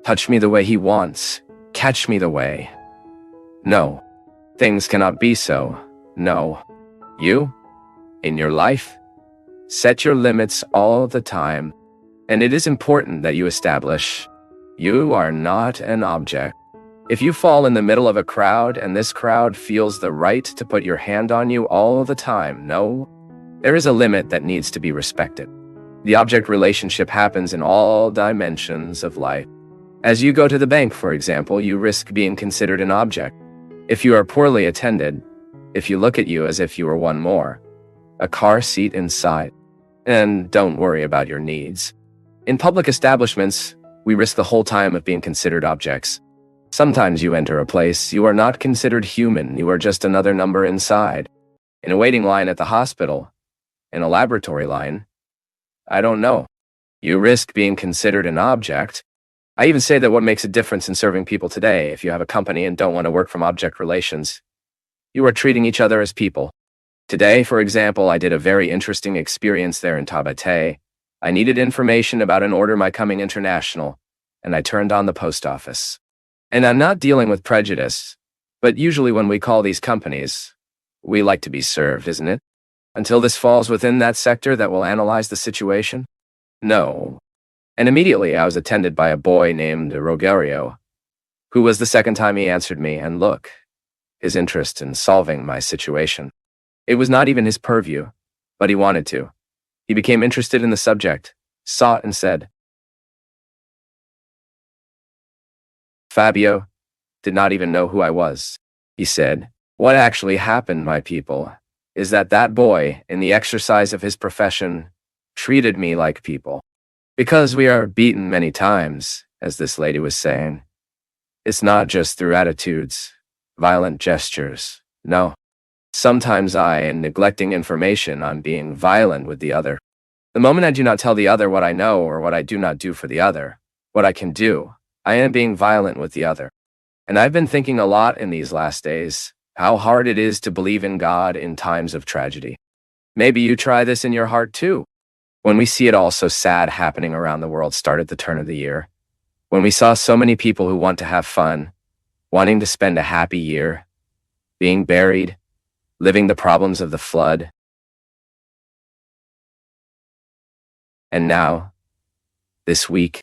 touch me the way he wants, catch me the way. No, things cannot be so. No. You, in your life, set your limits all the time, and it is important that you establish you are not an object. If you fall in the middle of a crowd and this crowd feels the right to put your hand on you all the time, no, there is a limit that needs to be respected. The object relationship happens in all dimensions of life. As you go to the bank, for example, you risk being considered an object. If you are poorly attended, if you look at you as if you were one more, a car seat inside, and don't worry about your needs. In public establishments, we risk the whole time of being considered objects. Sometimes you enter a place, you are not considered human, you are just another number inside. In a waiting line at the hospital, in a laboratory line, I don't know. You risk being considered an object. I even say that what makes a difference in serving people today, if you have a company and don't want to work from object relations, you are treating each other as people. Today, for example, I did a very interesting experience there in Tabate. I needed information about an order my coming international, and I turned on the post office. And I'm not dealing with prejudice, but usually when we call these companies, we like to be served, isn't it? Until this falls within that sector that will analyze the situation? No. And immediately I was attended by a boy named Rogerio, who was the second time he answered me, and look, his interest in solving my situation. It was not even his purview, but he wanted to. He became interested in the subject, sought and said, Fabio did not even know who I was. He said, what actually happened, my people, is that boy, in the exercise of his profession, treated me like people. Because we are beaten many times, as this lady was saying. It's not just through attitudes, violent gestures, no. Sometimes I am neglecting information, I'm being violent with the other. The moment I do not tell the other what I know or what I do not do for the other, what I can do, I am being violent with the other. And I've been thinking a lot in these last days, how hard it is to believe in God in times of tragedy. Maybe you try this in your heart too. When we see it all so sad happening around the world start at the turn of the year, when we saw so many people who want to have fun, wanting to spend a happy year, being buried, living the problems of the flood. And now, this week,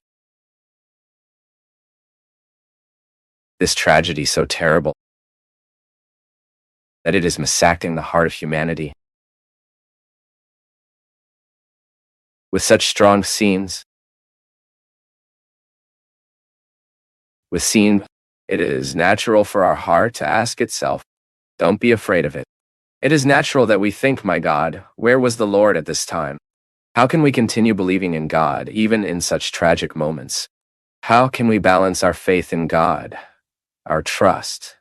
this tragedy so terrible that it is massacring the heart of humanity. With such strong scenes, it is natural for our heart to ask itself, don't be afraid of it. It is natural that we think, my God, where was the Lord at this time? How can we continue believing in God, even in such tragic moments? How can we balance our faith in God, our trust,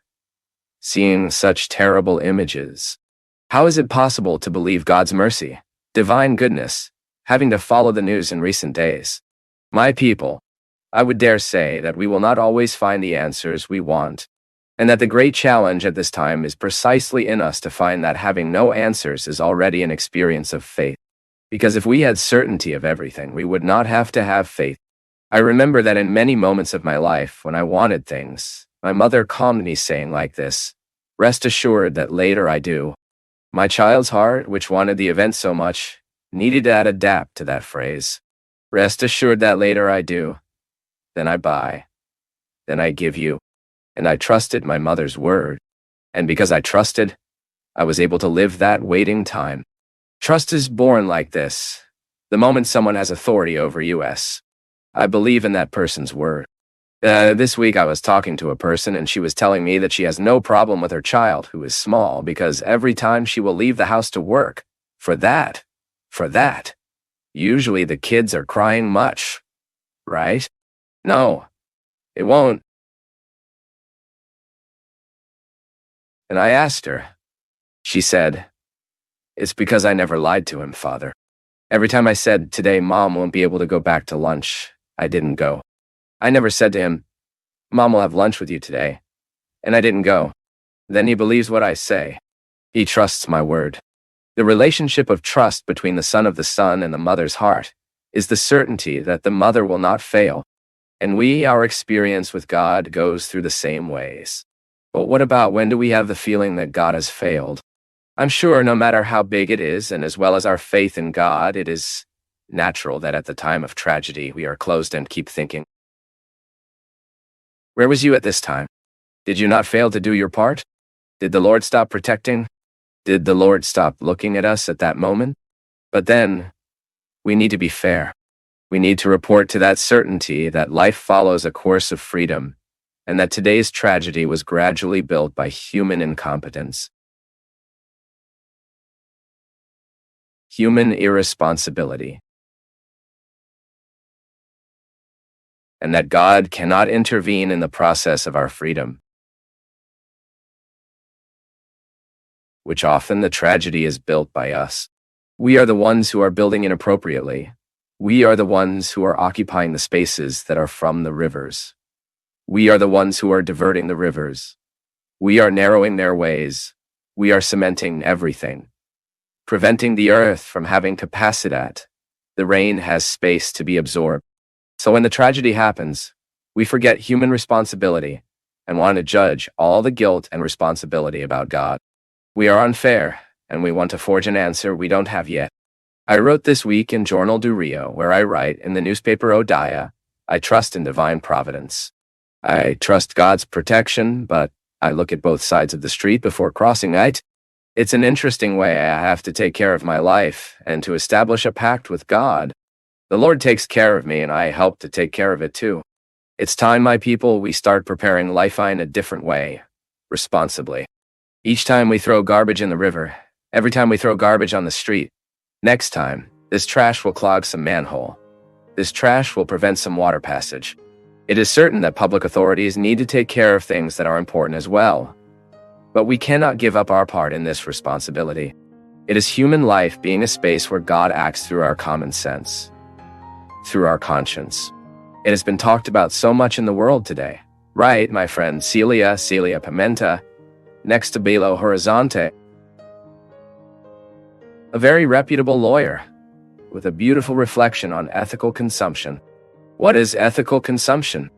seeing such terrible images? How is it possible to believe God's mercy, divine goodness, having to follow the news in recent days? My people, I would dare say that we will not always find the answers we want, and that the great challenge at this time is precisely in us to find that having no answers is already an experience of faith. Because if we had certainty of everything, we would not have to have faith. I remember that in many moments of my life, when I wanted things, my mother calmed me saying like this, rest assured that later I do. My child's heart, which wanted the event so much, needed to adapt to that phrase. Rest assured that later I do. Then I buy. Then I give you. And I trusted my mother's word. And because I trusted, I was able to live that waiting time. Trust is born like this. The moment someone has authority over us, I believe in that person's word. This week I was talking to a person and she was telling me that she has no problem with her child who is small because every time she will leave the house to work, for that, usually the kids are crying much, right? No, it won't. And I asked her. She said, it's because I never lied to him, Father. Every time I said, today Mom won't be able to go back to lunch, I didn't go. I never said to him, Mom will have lunch with you today. And I didn't go. Then he believes what I say. He trusts my word. The relationship of trust between the son of the son and the mother's heart is the certainty that the mother will not fail. And our experience with God goes through the same ways. But what about when do we have the feeling that God has failed? I'm sure no matter how big it is, and as well as our faith in God, it is natural that at the time of tragedy we are closed and keep thinking, where was you at this time? Did you not fail to do your part? Did the Lord stop protecting? Did the Lord stop looking at us at that moment? But then, we need to be fair. We need to report to that certainty that life follows a course of freedom, and that today's tragedy was gradually built by human incompetence, human irresponsibility, and that God cannot intervene in the process of our freedom, which often the tragedy is built by us. We are the ones who are building inappropriately. We are the ones who are occupying the spaces that are from the rivers. We are the ones who are diverting the rivers. We are narrowing their ways. We are cementing everything, preventing the earth from having capacity. The rain has space to be absorbed. So when the tragedy happens, we forget human responsibility and want to judge all the guilt and responsibility about God. We are unfair, and we want to forge an answer we don't have yet. I wrote this week in Journal du Rio, where I write in the newspaper Odaya, I trust in divine providence. I trust God's protection, but I look at both sides of the street before crossing it. It's an interesting way I have to take care of my life and to establish a pact with God. The Lord takes care of me, and I help to take care of it too. It's time, my people, we start preparing life in a different way, responsibly. Each time we throw garbage in the river, every time we throw garbage on the street, next time, this trash will clog some manhole. This trash will prevent some water passage. It is certain that public authorities need to take care of things that are important as well. But we cannot give up our part in this responsibility. It is human life being a space where God acts through our common sense, through our conscience. It has been talked about so much in the world today. Right, my friend Celia Pimenta, next to Belo Horizonte, a very reputable lawyer with a beautiful reflection on ethical consumption. What is ethical consumption?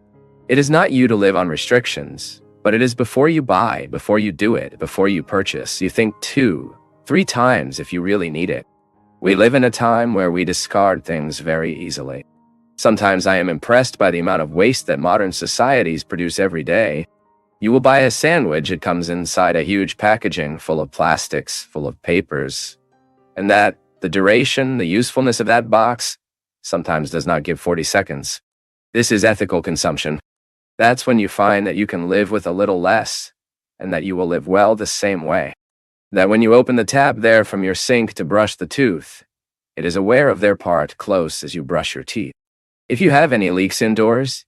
It is not you to live on restrictions, but it is before you buy, before you do it, before you purchase, you think 2, 3 times if you really need it. We live in a time where we discard things very easily. Sometimes I am impressed by the amount of waste that modern societies produce every day. You will buy a sandwich, it comes inside a huge packaging full of plastics, full of papers, and that the duration, the usefulness of that box sometimes does not give 40 seconds. This is ethical consumption. That's when you find that you can live with a little less, and that you will live well the same way. That when you open the tap there from your sink to brush the tooth, it is aware of their part close as you brush your teeth. If you have any leaks indoors,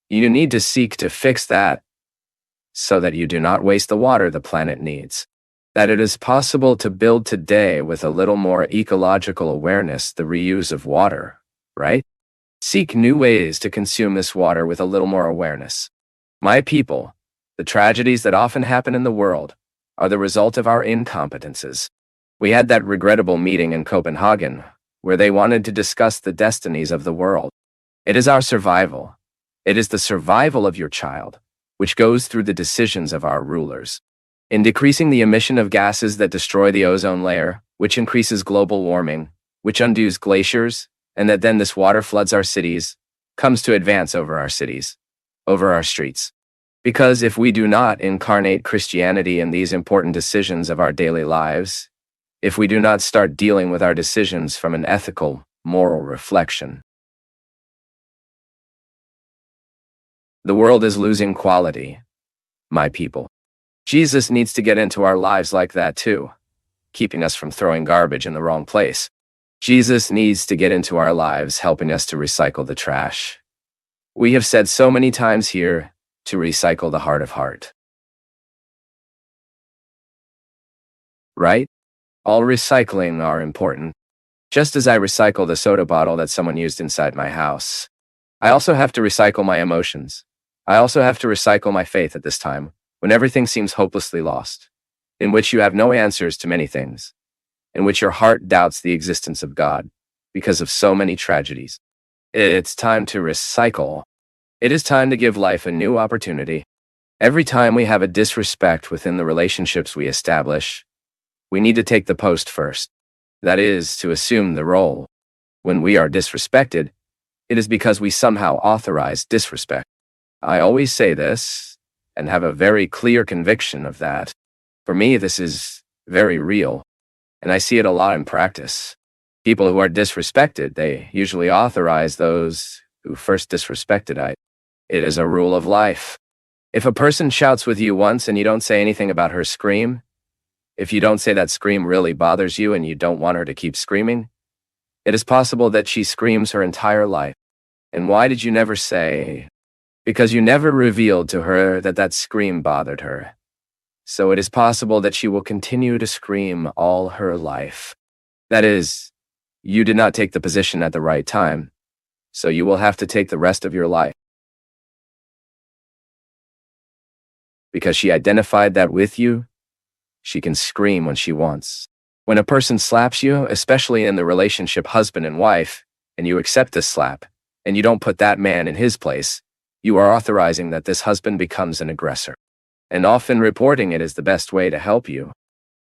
you need to seek to fix that so that you do not waste the water the planet needs. That it is possible to build today with a little more ecological awareness the reuse of water, right? Seek new ways to consume this water with a little more awareness. My people, the tragedies that often happen in the world are the result of our incompetences. We had that regrettable meeting in Copenhagen where they wanted to discuss the destinies of the world. It is our survival. It is the survival of your child, which goes through the decisions of our rulers. In decreasing the emission of gases that destroy the ozone layer, which increases global warming, which undoes glaciers, and that then this water floods our cities, comes to advance over our cities, over our streets. Because if we do not incarnate Christianity in these important decisions of our daily lives, if we do not start dealing with our decisions from an ethical, moral reflection, the world is losing quality, my people. Jesus needs to get into our lives like that too, keeping us from throwing garbage in the wrong place. Jesus needs to get into our lives, helping us to recycle the trash. We have said so many times here to recycle the heart of heart. Right? All recycling are important. Just as I recycle the soda bottle that someone used inside my house, I also have to recycle my emotions. I also have to recycle my faith at this time, when everything seems hopelessly lost, in which you have no answers to many things, in which your heart doubts the existence of God because of so many tragedies. It's time to recycle. It is time to give life a new opportunity. Every time we have a disrespect within the relationships we establish, we need to take the post first. That is, to assume the role. When we are disrespected, it is because we somehow authorize disrespect. I always say this, and have a very clear conviction of that. For me, this is very real, and I see it a lot in practice. People who are disrespected, they usually authorize those who first disrespected. It is a rule of life. If a person shouts with you once and you don't say anything about her scream, if you don't say that scream really bothers you and you don't want her to keep screaming, it is possible that she screams her entire life. And why did you never say? Because you never revealed to her that that scream bothered her. So it is possible that she will continue to scream all her life. That is, you did not take the position at the right time, so you will have to take the rest of your life. Because she identified that with you, she can scream when she wants. When a person slaps you, especially in the relationship husband and wife, and you accept this slap, and you don't put that man in his place, you are authorizing that this husband becomes an aggressor. And often reporting it is the best way to help you.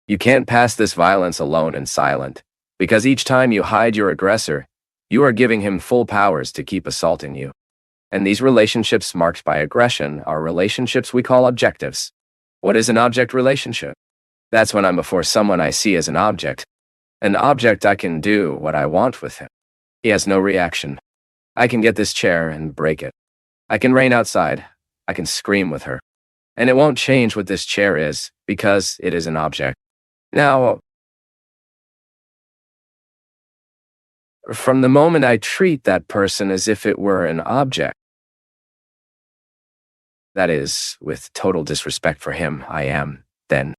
You can't pass this violence alone and silent, because each time you hide your aggressor, you are giving him full powers to keep assaulting you. And these relationships marked by aggression are relationships we call objectives. What is an object relationship? That's when I'm before someone I see as an object. An object I can do what I want with him. He has no reaction. I can get this chair and break it. I can rain outside. I can scream with her. And it won't change what this chair is, because it is an object. Now, from the moment I treat that person as if it were an object, that is, with total disrespect for him, I am, then,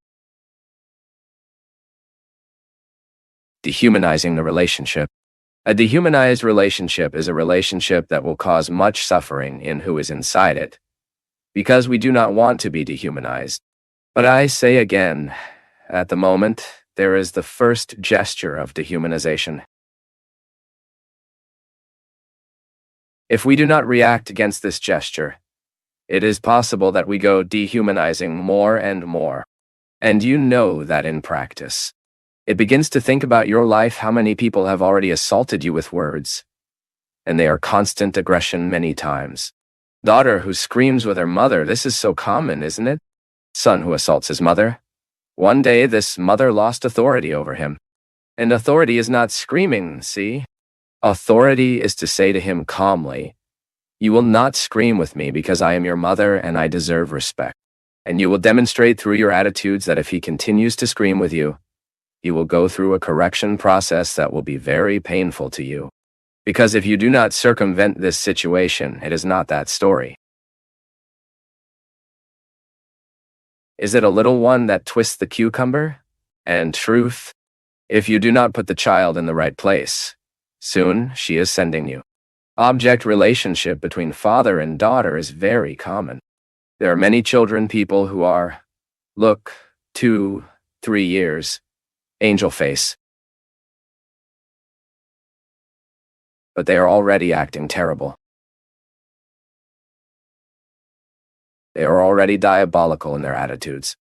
dehumanizing the relationship. A dehumanized relationship is a relationship that will cause much suffering in who is inside it, because we do not want to be dehumanized. But I say again, at the moment, there is the first gesture of dehumanization. If we do not react against this gesture, it is possible that we go dehumanizing more and more. And you know that in practice. It begins to think about your life, how many people have already assaulted you with words, and they are constant aggression many times. Daughter who screams with her mother, this is so common, isn't it? Son who assaults his mother. One day this mother lost authority over him. And authority is not screaming, see? Authority is to say to him calmly, you will not scream with me because I am your mother and I deserve respect. And you will demonstrate through your attitudes that if he continues to scream with you, you will go through a correction process that will be very painful to you. Because if you do not circumvent this situation, it is not that story. Is it a little one that twists the cucumber? And truth, if you do not put the child in the right place, soon she is sending you. Object relationship between father and daughter is very common. There are many children, people who are, 2, 3 years, angel face. But they are already acting terrible. They are already diabolical in their attitudes.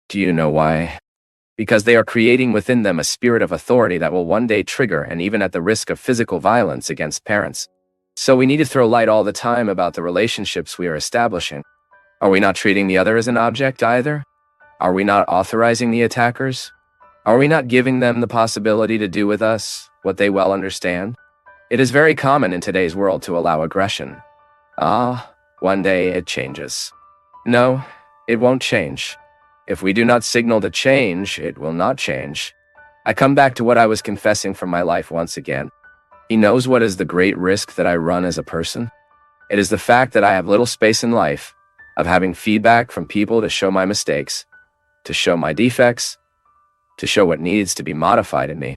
Do you know why? Because they are creating within them a spirit of authority that will one day trigger, and even at the risk of physical violence against parents. So we need to throw light all the time about the relationships we are establishing. Are we not treating the other as an object either? Are we not authorizing the attackers? Are we not giving them the possibility to do with us what they well understand? It is very common in today's world to allow aggression. One day it changes. No, it won't change. If we do not signal to change, it will not change. I come back to what I was confessing from my life once again. He knows what is the great risk that I run as a person. It is the fact that I have little space in life of having feedback from people to show my mistakes, to show my defects, to show what needs to be modified in me.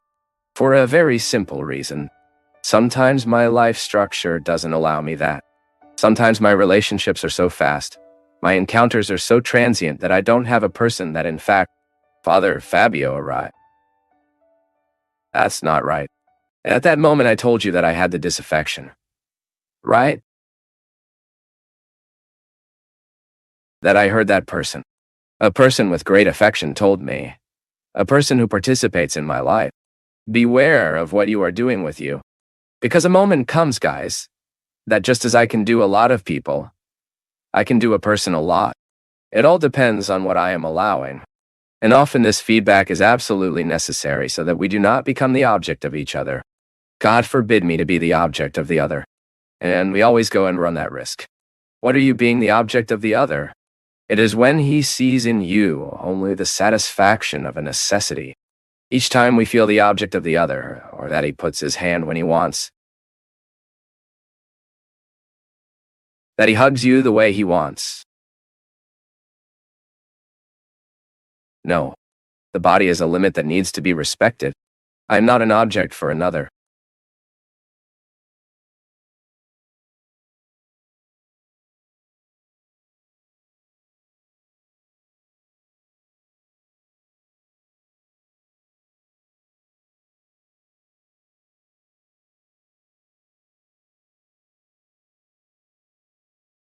For a very simple reason. Sometimes my life structure doesn't allow me that. Sometimes my relationships are so fast. My encounters are so transient that I don't have a person that in fact, Father Fabio arrived. That's not right. At that moment I told you that I had the disaffection. Right? That I heard that person. A person with great affection told me. A person who participates in my life. Beware of what you are doing with you. Because a moment comes, guys, that just as I can do a lot of people, I can do a person a lot. It all depends on what I am allowing. And often this feedback is absolutely necessary so that we do not become the object of each other. God forbid me to be the object of the other. And we always go and run that risk. What are you being the object of the other? It is when he sees in you only the satisfaction of a necessity. Each time we feel the object of the other, or that he puts his hand when he wants, that he hugs you the way he wants. No, the body is a limit that needs to be respected. I am not an object for another.